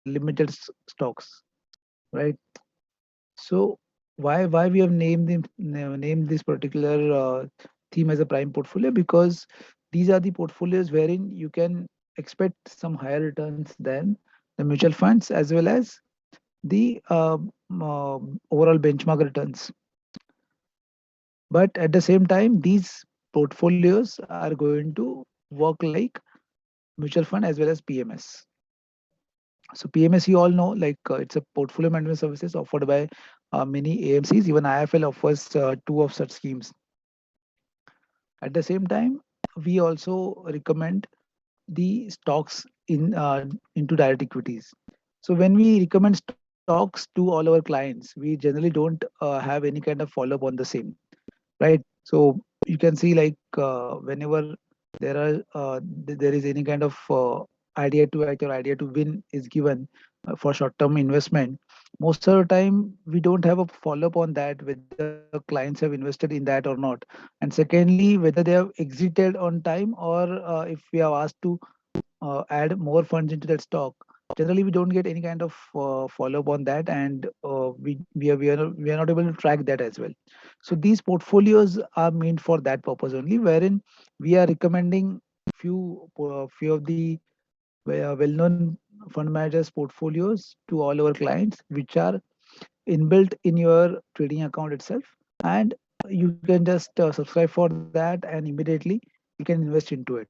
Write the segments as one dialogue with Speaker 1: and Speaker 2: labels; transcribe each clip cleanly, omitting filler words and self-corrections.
Speaker 1: limited stocks, right? So why we have named this particular theme as a prime portfolio? Because these are the portfolios wherein you can expect some higher returns than the mutual funds, as well as the overall benchmark returns. But at the same time, these portfolios are going to work like mutual fund as well as PMS. So PMS, you all know, like it's a portfolio management services offered by many AMCs. Even IFL offers two of such schemes. At the same time, we also recommend the stocks into direct equities. So when we recommend stocks to all our clients, we generally don't have any kind of follow up on the same, right? So you can see, like whenever there is any kind of idea to act or idea to win is given for short term investment, most of the time we don't have a follow up on that, whether clients have invested in that or not. And secondly, whether they have exited on time, or if we have asked to add more funds into that stock, generally we don't get any kind of follow up on that, and we are not able to track that as well. So these portfolios are meant for that purpose only, wherein we are recommending few of the well-known fund managers portfolios to all our clients, which are inbuilt in your trading account itself, and you can just subscribe for that, and immediately you can invest into it.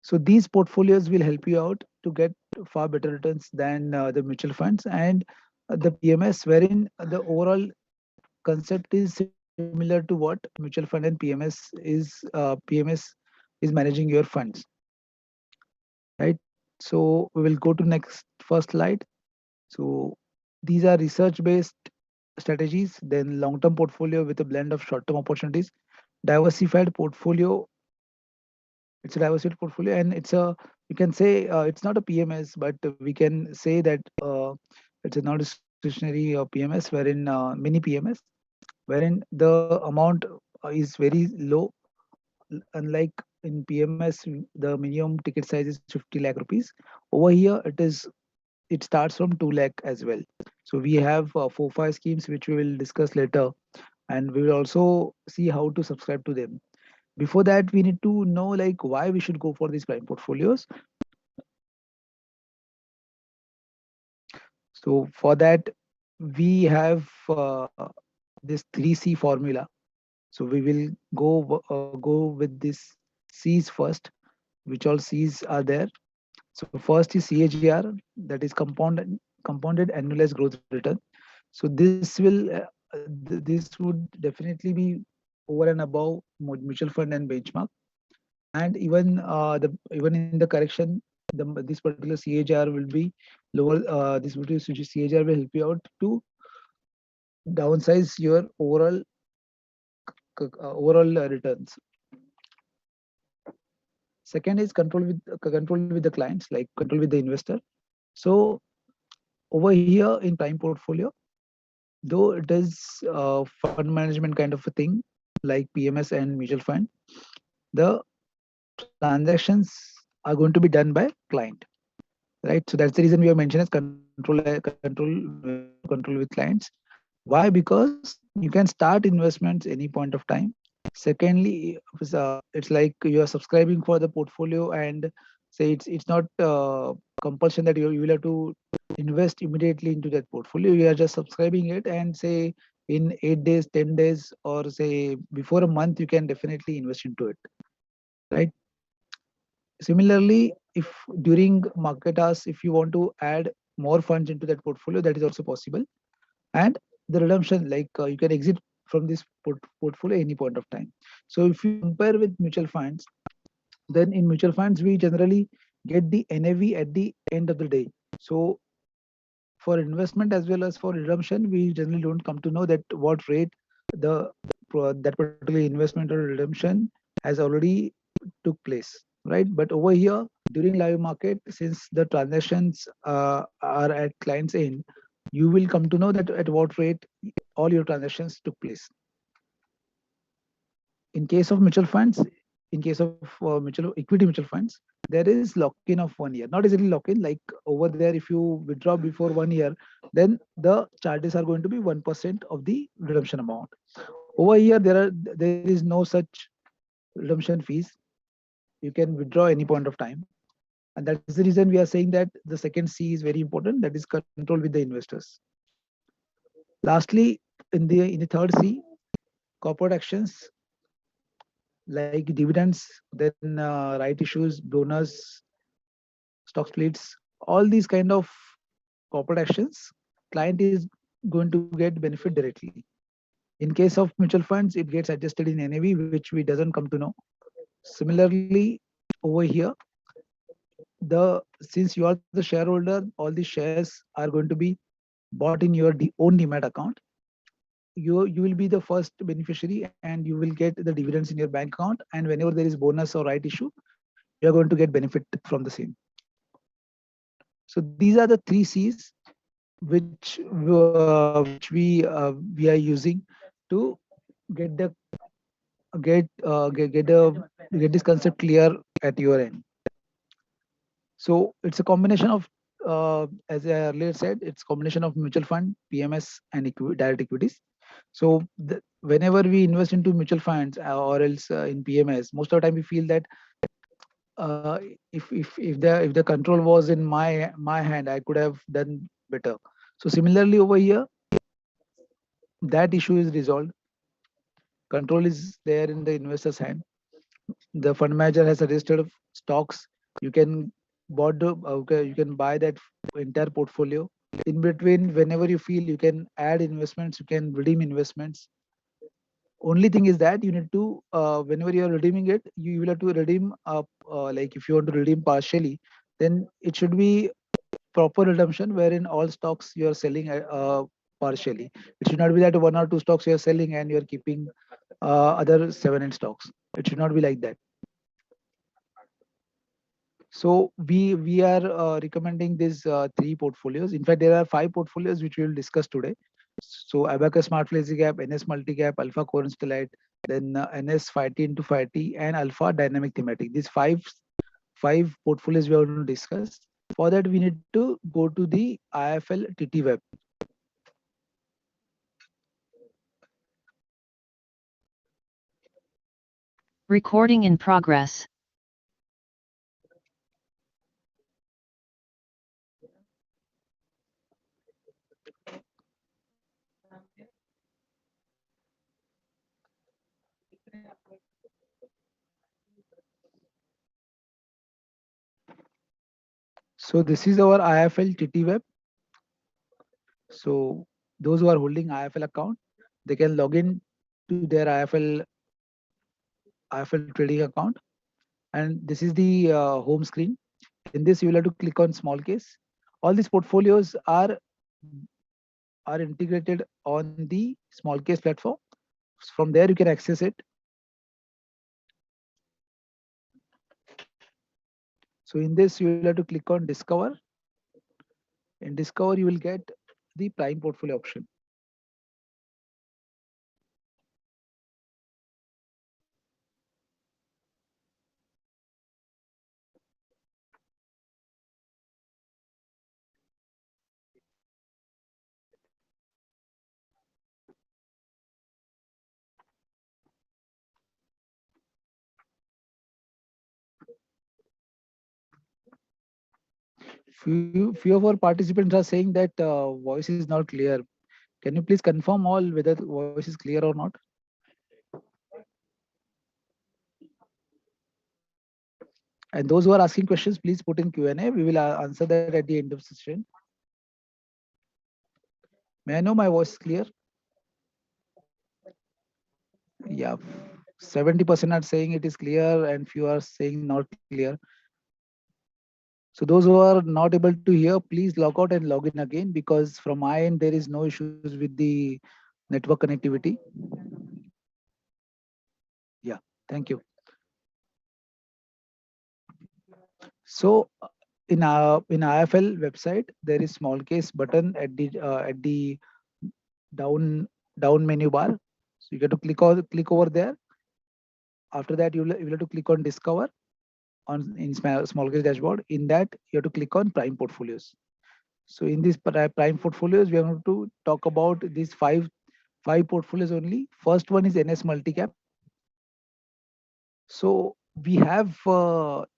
Speaker 1: So these portfolios will help you out to get far better returns than the mutual funds and the PMS, wherein the overall concept is similar to what mutual fund and PMS is managing your funds, right? So we will go to next first slide. So these are research based strategies, then long term portfolio with a blend of short term opportunities, diversified portfolio. It's a diversified portfolio, and it's a, you can say it's not a PMS, but we can say that it's a non-discretionary PMS, wherein mini PMS, wherein the amount is very low. Unlike in PMS, the minimum ticket size is 50 lakh rupees. Over here, it starts from 2 lakh as well. So we have 4 5 schemes which we will discuss later, and we will also see how to subscribe to them. Before that, we need to know like why we should go for these prime portfolios. So for that, we have this 3C formula. So we will go with this C's first, which all C's are there. So first is CAGR, that is compounded annualized growth return. So this would definitely be over and above mutual fund and benchmark. And even in the correction, this particular CAGR will be lower. This particular CAGR will help you out to downsize your overall returns. Second is control with the clients, like control with the investor. So over here in prime portfolio, though it is fund management kind of a thing, like PMS and mutual fund, the transactions are going to be done by client, right? So that's the reason we have mentioned as control with clients. Why? Because you can start investments any point of time. Secondly, it's like you are subscribing for the portfolio, and say it's not compulsion that you will have to invest immediately into that portfolio. You are just subscribing it, and say in 8 days, 10 days, or say before a month, you can definitely invest into it, right? Similarly, if during market hours, if you want to add more funds into that portfolio, that is also possible. And the redemption, like you can exit from this portfolio any point of time. So if you compare with mutual funds, then in mutual funds we generally get the NAV at the end of the day. So for investment as well as for redemption, we generally don't come to know that what rate the that particular investment or redemption has already took place, right? But over here during live market, since the transactions are at client's end, you will come to know that at what rate all your transactions took place. In case of mutual funds, in case of equity mutual funds, there is lock-in of 1 year. Not exactly lock-in, like over there, if you withdraw before 1 year, then the charges are going to be 1% of the redemption amount. Over here, there is no such redemption fees. You can withdraw any point of time, and that is the reason we are saying that the second C is very important. That is control with the investors. Lastly, in the third C, corporate actions like dividends, then right issues, bonus, stock splits, all these kind of corporate actions, client is going to get benefit directly. In case of mutual funds, it gets adjusted in NAV, which we doesn't come to know. Similarly, over here, the since you are the shareholder, all the shares are going to be bought in your own demat account. You will be the first beneficiary, and you will get the dividends in your bank account. And whenever there is bonus or right issue, you are going to get benefit from the same. So these are the three C's which we are using to get the get this concept clear at your end. So it's a combination of, as I earlier said, it's combination of mutual fund, PMS, and direct equities. So whenever we invest into mutual funds or else in PMS, most of the time we feel that if the control was in my hand, I could have done better. So similarly over here, that issue is resolved. Control is there in the investor's hand. The fund manager has suggested stocks. You can you can buy that entire portfolio. In between, whenever you feel, you can add investments, you can redeem investments. Only thing is that you need to, whenever you are redeeming it, you will have to redeem like if you want to redeem partially, then it should be proper redemption wherein all stocks you are selling partially. It should not be that one or two stocks you are selling and you are keeping other 7 8 stocks. It should not be like that. So we are recommending these three portfolios. In fact, there are 5 portfolios which we will discuss today. So Abacus Smart Flexi Cap, NS Multi Cap, Alpha Core Stellite, then NS 5T into 5T, and Alpha Dynamic Thematic. These five portfolios we are going to discuss. For that, we need to go to the IFL TT web.
Speaker 2: Recording in progress.
Speaker 1: So this is our IFL TT web. So those who are holding IFL account, they can log in to their IFL trading account, and this is the home screen. In this, you will have to click on small case. All these portfolios are integrated on the small case platform. From there, you can access it. So in this, you will have to click on discover. In discover, you will get the prime portfolio option. Few of our participants are saying that voice is not clear. Can you please confirm all whether the voice is clear or not? And those who are asking questions, please put in Q&A. We will answer that at the end of the session. May I know my voice is clear? Yeah, 70% are saying it is clear and few are saying not clear. So those who are not able to hear, please log out and log in again, because from my end, there is no issues with the network connectivity. Yeah, thank you. So in IFL website, there is small case button at the down menu bar. So you get to click over there. After that, you will have to click on discover on in small case dashboard. In that, you have to click on prime portfolios. So in these prime portfolios, we have to talk about these five portfolios only. First one is NS Multicap. So we have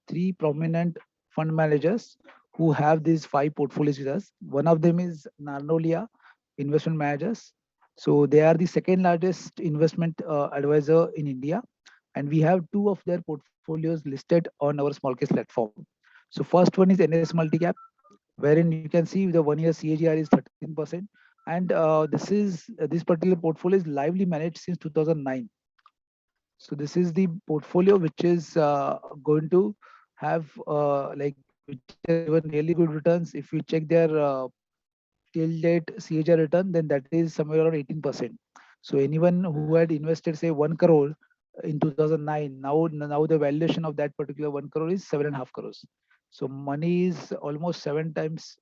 Speaker 1: three prominent fund managers who have these five portfolios with us. One of them is Narnolia Investment Managers. So they are the second largest investment advisor in India, and we have two of their portfolios listed on our small case platform. So first one is NS Multicap, wherein you can see the 1 year CAGR is 13%, and this particular portfolio is lively managed since 2009. So this is the portfolio which is going to have which has given really good returns. If you check their till date CAGR return, then that is somewhere around 18%. So anyone who had invested say 1 crore in 2009, now the valuation of that particular 1 crore is 7.5 crores. So money is almost seven times.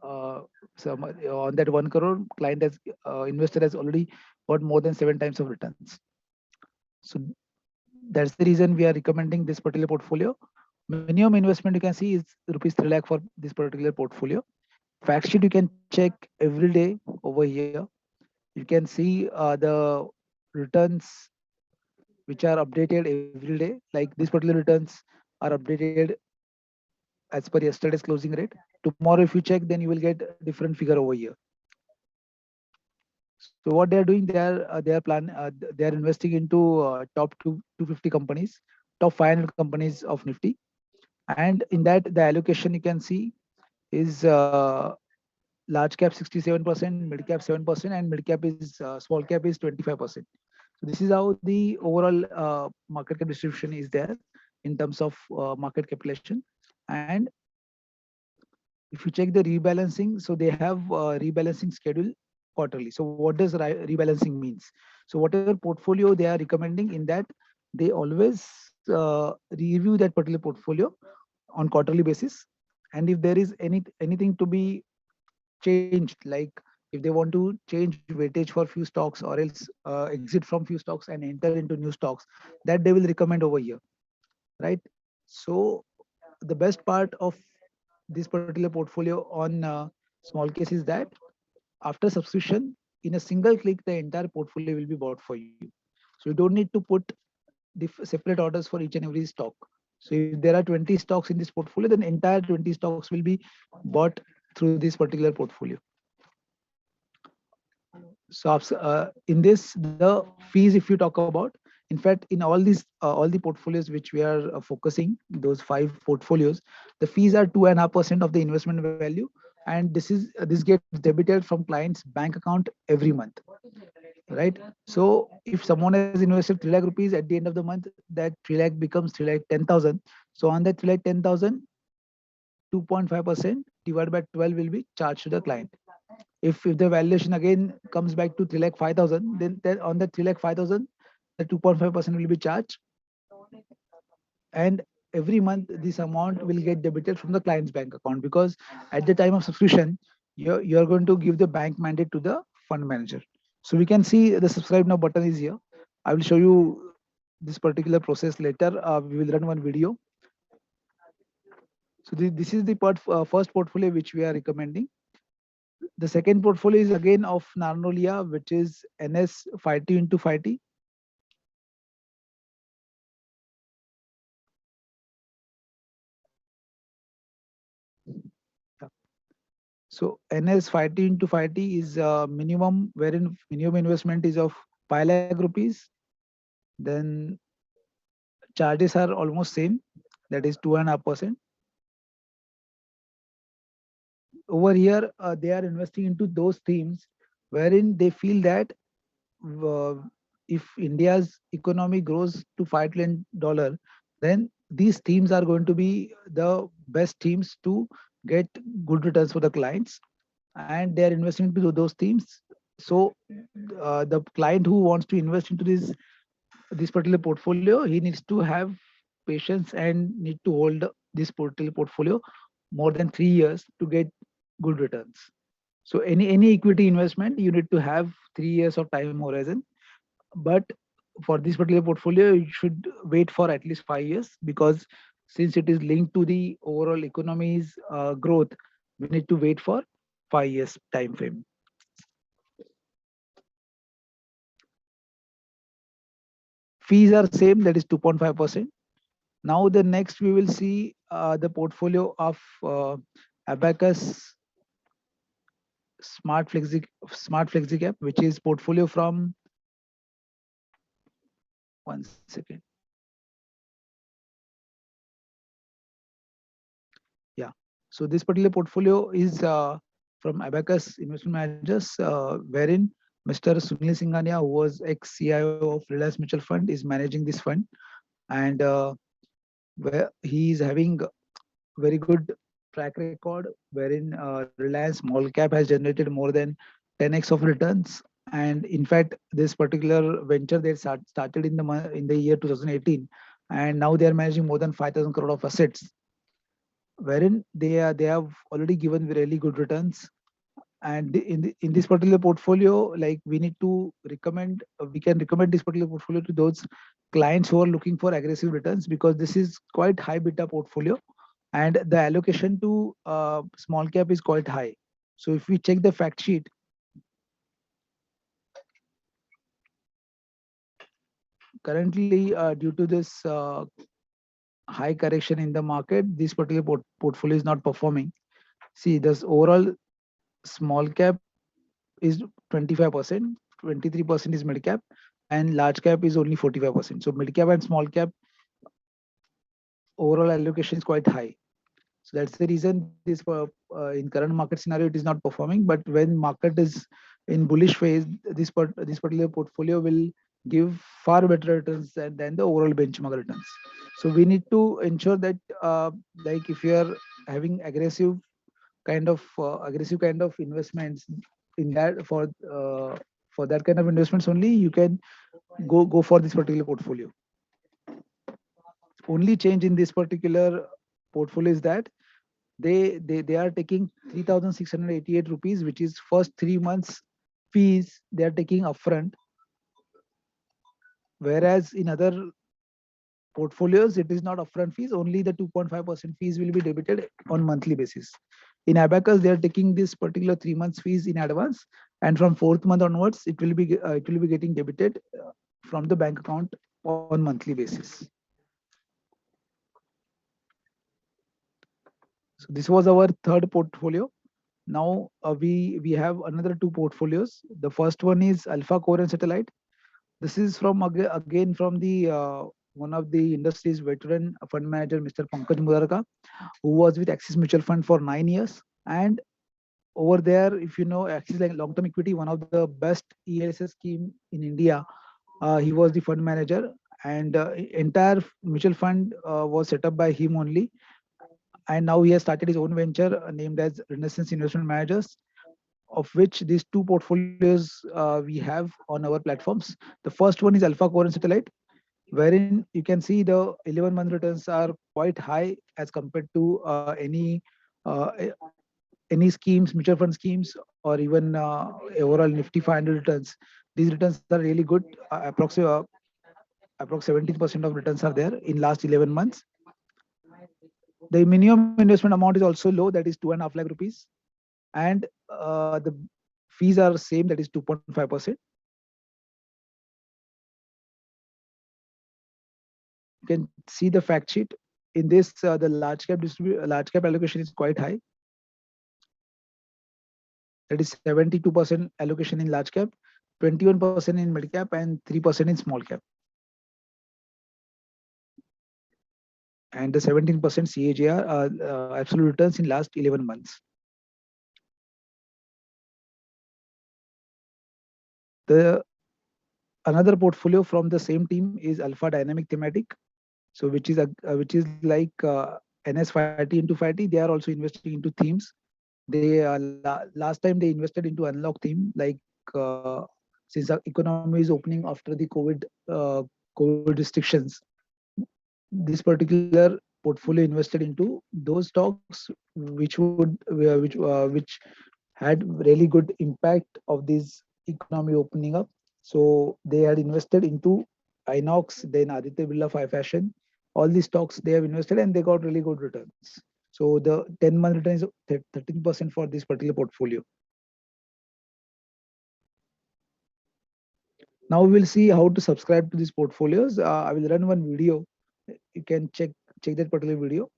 Speaker 1: On that 1 crore, client has investor has already got more than seven times of returns. So that's the reason we are recommending this particular portfolio. Minimum investment you can see is rupees 3 lakh for this particular portfolio. Fact sheet you can check every day over here. You can see the returns which are updated every day. Like these particular returns are updated as per yesterday's closing rate. Tomorrow, if you check, then you will get a different figure over here. So what they are doing, they are investing into top 250 companies, top 500 companies of Nifty, and in that the allocation you can see is large cap 67%, mid cap 7%, and mid cap is small cap is 25%. So this is how the overall market cap distribution is there in terms of market capitalization. And if you check the rebalancing, so they have rebalancing schedule quarterly. So what does rebalancing means? So whatever portfolio they are recommending, in that they always review that particular portfolio on quarterly basis. And if there is anything to be changed, like if they want to change weightage for few stocks or else exit from few stocks and enter into new stocks, that they will recommend over here, right? So the best part of this particular portfolio on small case is that after subscription, in a single click, the entire portfolio will be bought for you. So you don't need to put separate orders for each and every stock. So if there are 20 stocks in this portfolio, then entire 20 stocks will be bought through this particular portfolio. So in this, the fees, if you talk about, in fact, in all the portfolios which we are focusing, those five portfolios, the fees are 2.5% of the investment value, and this gets debited from client's bank account every month, right? So if someone has invested 3 lakh rupees, at the end of the month, that 3 lakh becomes 3 lakh 10,000. So on that 3 lakh 10,000, 2.5% divided by 12 will be charged to the client. If the valuation again comes back to 3 lakh 5,000, then on that 3 lakh 5,000, the 2.5% will be charged, and every month this amount will get debited from the client's bank account, because at the time of subscription, you're going to give the bank mandate to the fund manager. So we can see the subscribe now button is here. I will show you this particular process later. We will run one video. So this is the first portfolio which we are recommending. The second portfolio is again of Narnolia, which is NS 5T into 5T. So NS 5T into 5T is minimum, wherein minimum investment is of 5 lakh rupees. Then charges are almost same, that is 2.5%. Over here, they are investing into those themes wherein they feel that uh, if India's economy grows to $5 trillion, then these themes are going to be the best themes to get good returns for the clients, and they are investing into those themes. So the client who wants to invest into this particular portfolio, he needs to have patience and need to hold this particular portfolio more than 3 years to get good returns. So any equity investment, you need to have 3 years of time horizon. But for this particular portfolio, you should wait for at least 5 years, because since it is linked to the overall economy's growth, we need to wait for 5 years time frame. Fees are same, that is 2.5%. Now the next we will see the portfolio of Abacus Smart Flexi Cap, which is portfolio from, one second. Yeah. So this particular portfolio is from Abacus Investment Managers, wherein Mr. Sunil Singhania, who was ex-CIO of Reliance Mutual Fund, is managing this fund, and where he is having very good track record, wherein Reliance Small Cap has generated more than 10x of returns. And in fact, this particular venture they started in in the year 2018, and now they are managing more than 5,000 crore of assets, wherein they have already given really good returns. And in this particular portfolio, like, we need to recommend we can recommend this particular portfolio to those clients who are looking for aggressive returns, because this is quite high beta portfolio, and the allocation to small cap is quite high. So if we check the fact sheet, currently due to this high correction in the market, this particular portfolio is not performing. See, this overall small cap is 25%, 23% is mid cap, and large cap is only 45%. So mid cap and small cap overall allocation is quite high. So that's the reason this in current market scenario it is not performing. But when market is in bullish phase, this particular portfolio will give far better returns than the overall benchmark returns. So we need to ensure that like, if you are having aggressive kind of investments in that, for that kind of investments only, you can go for this particular portfolio. Only change in this particular portfolio is that they are taking 3,688 rupees, which is first 3 months fees they are taking upfront, whereas in other portfolios it is not upfront fees, only the 2.5% fees will be debited on monthly basis. In Abacus they are taking this particular 3 months fees in advance, and from fourth month onwards it will be getting debited from the bank account on monthly basis. So this was our third portfolio. Now we have another two portfolios. The first one is Alpha Core and Satellite. This is from again from the one of the industry's veteran fund manager, Mr. Pankaj Mudarka, who was with Axis Mutual Fund for 9 years. And over there, if you know Axis like long-term equity, one of the best ELSS scheme in India, he was the fund manager, and entire mutual fund was set up by him only. And now he has started his own venture named as Renaissance Investment Managers, of which these two portfolios we have on our platforms. The first one is Alpha Core and Satellite, wherein you can see the 11-month returns are quite high as compared to uh, any schemes, mutual fund schemes, or even overall Nifty 500 returns. These returns are really good. Approx 17% of returns are there in last 11 months. The minimum investment amount is also low, that is 2.5 lakh rupees, and the fees are same, that is 2.5%. You can see the fact sheet. In this, the large cap allocation is quite high. That is 72% allocation in large cap, 21% in mid cap, and 3% in small cap. And the 17% CAGR absolute returns in last 11 months. The another portfolio from the same team is Alpha Dynamic Thematic. So which is like NS 5T into 5T. They are also investing into themes. They last time they invested into unlock theme, like since the economy is opening after the COVID restrictions. This particular portfolio invested into those stocks which had really good impact of this economy opening up. So they had invested into Inox, then Aditya Birla 5 Fashion. All these stocks they have invested and they got really good returns. So the 10-month return is 13% for this particular portfolio. Now we will see how to subscribe to these portfolios. I will run one video. You can check that particular video.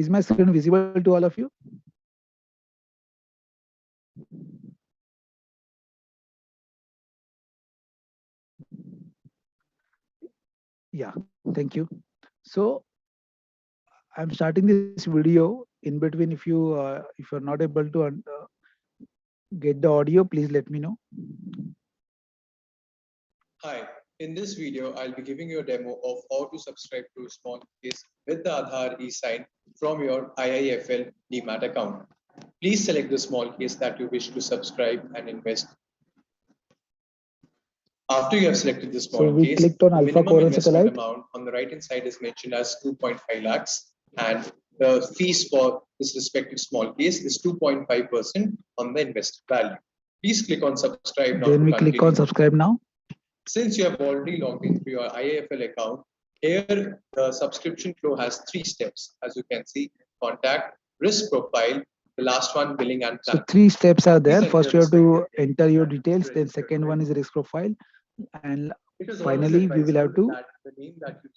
Speaker 1: Is my screen visible to all of you? Yeah, thank you. So I'm starting this video. In between, if you're not able to get the audio, please let me know.
Speaker 3: Hi, in this video, I'll be giving you a demo of how to subscribe to a small case with the Aadhaar e-sign from your IIFL DMAT account. Please select the small case that you wish to subscribe and invest. After you have selected the
Speaker 1: So
Speaker 3: small
Speaker 1: we
Speaker 3: case,
Speaker 1: clicked on
Speaker 3: the
Speaker 1: Alpha
Speaker 3: minimum
Speaker 1: Core and
Speaker 3: investment
Speaker 1: Satellite.
Speaker 3: amount on the right hand side is mentioned as 2.5 lakhs, and the fees for this respective small case is 2.5% on the invested value. Please click on subscribe now.
Speaker 1: Then we click on subscribe now.
Speaker 3: Since you have already logged into your IIFL account, here the subscription flow has 3 steps. As you can see, contact, risk profile, the last one billing and plan.
Speaker 1: So 3 steps are there. First you have to enter your details, then second one is risk profile, and finally we will have to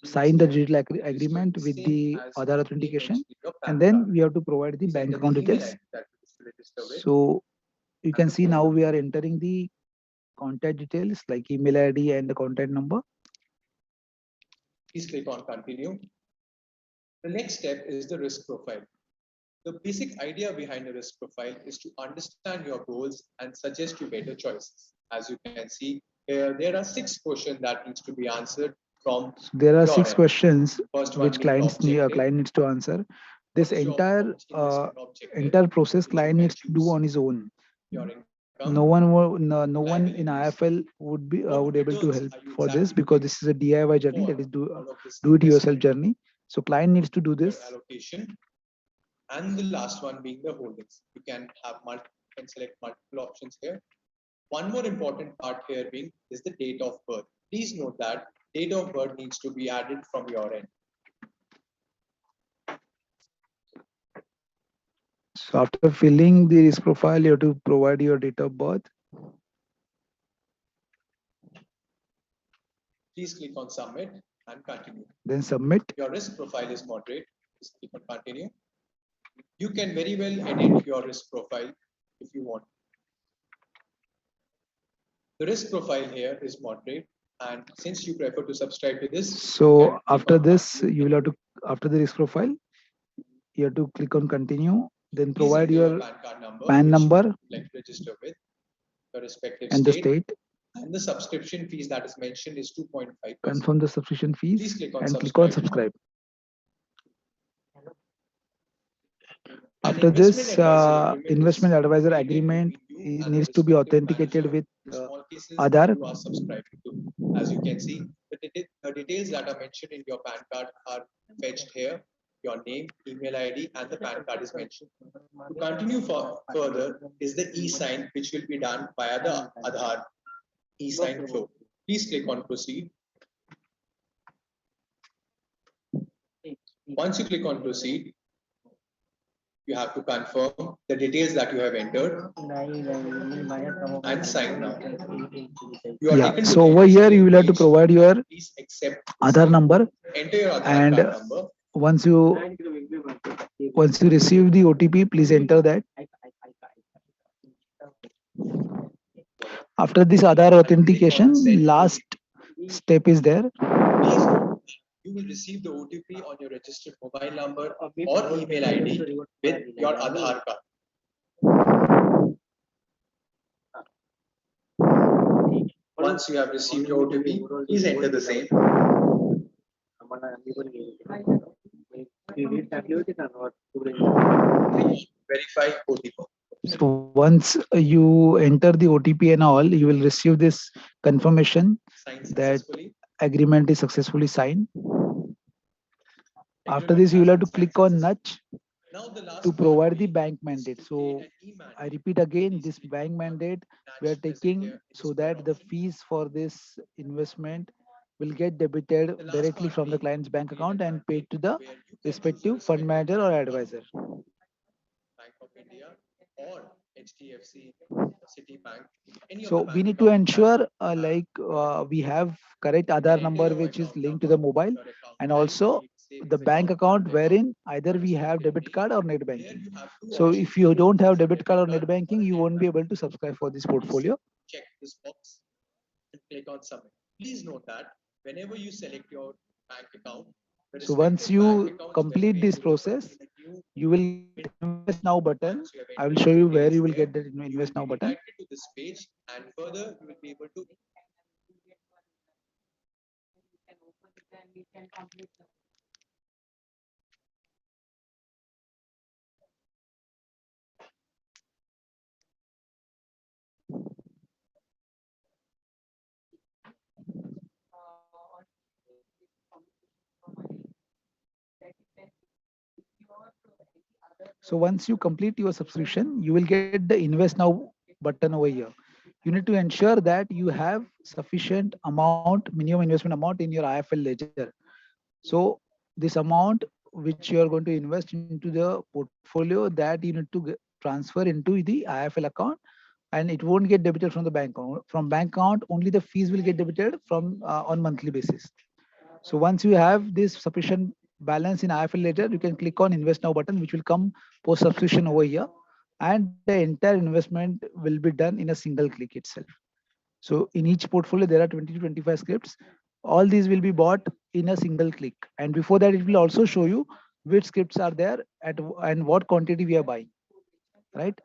Speaker 1: sign the digital agreement with the Aadhaar authentication, and then we have to provide the bank account details. So you can see now we are entering the contact details like email ID and the contact number.
Speaker 3: Please click on continue. The next step is the risk profile. The basic idea behind a risk profile is to understand your goals and suggest you better choices. As you can see here, there are 6 questions that needs to be answered from.
Speaker 1: So there are 6
Speaker 3: end.
Speaker 1: questions
Speaker 3: Which
Speaker 1: client needs to answer. This entire process client needs to do on his own. No one in IFL would able to help for this, because this is a DIY journey, that is do it yourself journey. So client needs to do this.
Speaker 3: Allocation, and the last one being the holdings. You can select multiple options here. One more important part here being is the date of birth. Please note that date of birth needs to be added from your end.
Speaker 1: So after filling the risk profile, you have to provide your date of birth.
Speaker 3: Please click on submit and continue.
Speaker 1: Then submit.
Speaker 3: Your risk profile is moderate. Please click on continue. You can very well edit your risk profile if you want. The risk profile here is moderate, and since you prefer to subscribe to this,
Speaker 1: so after this, you will have to, after the risk profile, you have to click on continue, then provide your PAN number,
Speaker 3: like register with your respective
Speaker 1: and the state.
Speaker 3: And the subscription fees that is mentioned is 2.5%.
Speaker 1: Confirm the subscription fees and click on subscribe. After this, investment advisor agreement needs to be authenticated with Aadhaar.
Speaker 3: As you can see, the details that are mentioned in your PAN card are fetched here. Your name, email ID, and the PAN card is mentioned. To continue further is the e-sign, which will be done via the Aadhaar e-sign flow. Please click on proceed. Once you click on proceed, you have to confirm the details that you have entered and sign now.
Speaker 1: Yeah, so over here you will have to provide your Aadhaar number,
Speaker 3: enter your Aadhaar
Speaker 1: and
Speaker 3: card number.
Speaker 1: once you receive the OTP, please enter that. After this Aadhaar authentication, last step is there.
Speaker 3: You will receive the OTP on your registered mobile number or email ID with your Aadhaar card. Once you have received your OTP, please enter the same. Verify OTP.
Speaker 1: So once you enter the OTP and all, you will receive this confirmation
Speaker 3: Sign
Speaker 1: that
Speaker 3: successfully.
Speaker 1: agreement is successfully signed. After
Speaker 3: Agreement
Speaker 1: this, you
Speaker 3: has
Speaker 1: will have
Speaker 3: been
Speaker 1: to
Speaker 3: signed
Speaker 1: click on
Speaker 3: successfully.
Speaker 1: nudge
Speaker 3: Now the
Speaker 1: to
Speaker 3: last part
Speaker 1: provide
Speaker 3: for
Speaker 1: the
Speaker 3: you
Speaker 1: bank
Speaker 3: is
Speaker 1: mandate.
Speaker 3: to create
Speaker 1: So
Speaker 3: an
Speaker 1: I
Speaker 3: e-mandate.
Speaker 1: repeat again, this
Speaker 3: Basically,
Speaker 1: bank
Speaker 3: one
Speaker 1: mandate we are
Speaker 3: attached present
Speaker 1: taking
Speaker 3: here in the
Speaker 1: so
Speaker 3: square
Speaker 1: that the
Speaker 3: option.
Speaker 1: fees for this investment will get debited
Speaker 3: The last
Speaker 1: directly
Speaker 3: part
Speaker 1: from the
Speaker 3: being
Speaker 1: client's
Speaker 3: to
Speaker 1: bank
Speaker 3: create a
Speaker 1: account and paid
Speaker 3: mandate
Speaker 1: to the
Speaker 3: where you can choose a
Speaker 1: respective fund
Speaker 3: respective
Speaker 1: manager or
Speaker 3: bank account,
Speaker 1: advisor.
Speaker 3: Bank of India or HDFC, Citibank, any of
Speaker 1: So
Speaker 3: the
Speaker 1: we
Speaker 3: bank
Speaker 1: need to
Speaker 3: account that
Speaker 1: ensure
Speaker 3: you have your account.
Speaker 1: we have correct
Speaker 3: You can
Speaker 1: Aadhaar
Speaker 3: enter
Speaker 1: number
Speaker 3: your
Speaker 1: which is
Speaker 3: account
Speaker 1: linked to the
Speaker 3: number,
Speaker 1: mobile,
Speaker 3: your account
Speaker 1: and
Speaker 3: type,
Speaker 1: also
Speaker 3: be it
Speaker 1: the
Speaker 3: savings
Speaker 1: bank
Speaker 3: account,
Speaker 1: account
Speaker 3: current account,
Speaker 1: wherein either
Speaker 3: your
Speaker 1: we have
Speaker 3: respective
Speaker 1: debit
Speaker 3: name.
Speaker 1: card or net
Speaker 3: Here
Speaker 1: banking.
Speaker 3: you have two
Speaker 1: So if
Speaker 3: options.
Speaker 1: you don't have
Speaker 3: Choose a
Speaker 1: debit card
Speaker 3: debit
Speaker 1: or
Speaker 3: card
Speaker 1: net banking,
Speaker 3: or a
Speaker 1: you
Speaker 3: net
Speaker 1: won't be able
Speaker 3: banking.
Speaker 1: to subscribe for this
Speaker 3: Please
Speaker 1: portfolio.
Speaker 3: check this box and click on submit. Please note that whenever you select your bank account, the
Speaker 1: So once
Speaker 3: respective bank
Speaker 1: you
Speaker 3: account is very
Speaker 1: complete
Speaker 3: way
Speaker 1: this
Speaker 3: to open
Speaker 1: process,
Speaker 3: in a new
Speaker 1: you will get
Speaker 3: window.
Speaker 1: invest now button.
Speaker 3: Once you have
Speaker 1: I will
Speaker 3: entered
Speaker 1: show
Speaker 3: the
Speaker 1: you where
Speaker 3: details
Speaker 1: you will
Speaker 3: here,
Speaker 1: get the
Speaker 3: you will
Speaker 1: invest now
Speaker 3: be
Speaker 1: button.
Speaker 3: redirected to this page and further you will be able to.
Speaker 1: So once you complete your subscription, you will get the invest now button over here. You need to ensure that you have sufficient amount, minimum investment amount in your IFL ledger. So this amount which you are going to invest into the portfolio, that you need to transfer into the IFL account, and it won't get debited from the bank account. From bank account, only the fees will get debited from on monthly basis. So once you have this sufficient balance in IFL ledger, you can click on invest now button, which will come post subscription over here, and the entire investment will be done in a single click itself. So in each portfolio, there are 20 to 25 scripts. All these will be bought in a single click. And before that, it will also show you which scripts are there at and what quantity we are buying, right?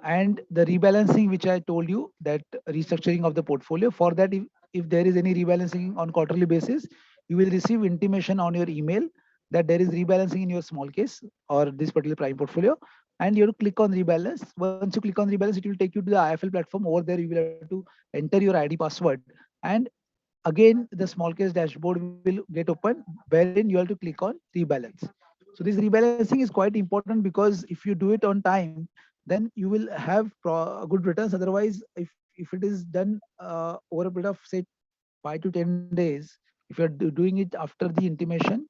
Speaker 1: And the rebalancing which I told you, that restructuring of the portfolio, for that if there is any rebalancing on quarterly basis, you will receive intimation on your email that there is rebalancing in your small case or this particular prime portfolio, and you have to click on rebalance. Once you click on rebalance, it will take you to the IFL platform. Over there you will have to enter your ID password, and again the small case dashboard will get open wherein you have to click on rebalance. So this rebalancing is quite important because if you do it on time, then you will have good returns. Otherwise, if it is done over a period of say 5 to 10 days, if you're doing it after the intimation,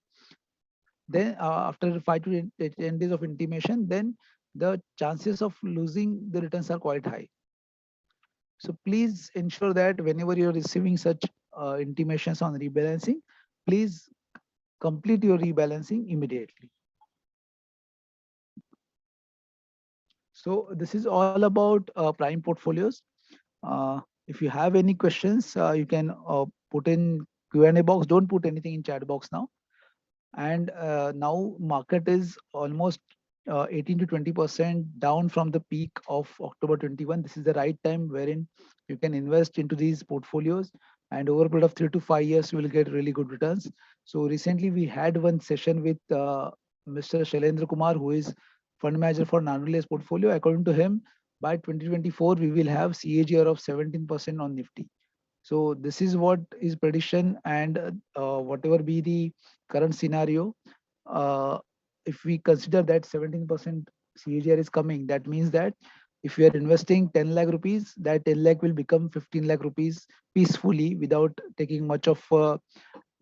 Speaker 1: then after 5 to 10 days of intimation, then the chances of losing the returns are quite high. So please ensure that whenever you're receiving such intimations on rebalancing, please complete your rebalancing immediately. So this is all about prime portfolios. If you have any questions, you can put in Q&A box. Don't put anything in chat box now. And now market is almost 18 to 20% down from the peak of October 21. This is the right time wherein you can invest into these portfolios, and over a period of 3 to 5 years you will get really good returns. So recently we had one session with Mr. Shailendra Kumar, who is fund manager for Nanule's portfolio. According to him, by 2024 we will have CAGR of 17% on Nifty. So this is what is prediction, and whatever be the current scenario, uh, if we consider that 17% CAGR is coming, that means that if we are investing 10 lakh rupees, that 10 lakh will become 15 lakh rupees peacefully without taking much of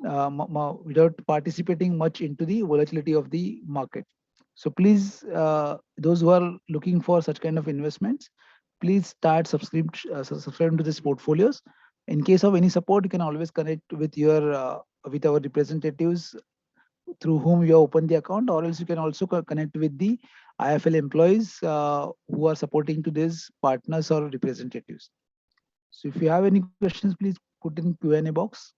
Speaker 1: without participating much into the volatility of the market. So please, those who are looking for such kind of investments, please start subscribing to these portfolios. In case of any support, you can always connect with your with our representatives through whom you open the account, or else you can also connect with the IFL employees who are supporting to these partners or representatives. So if you have any questions, please put in Q&A box.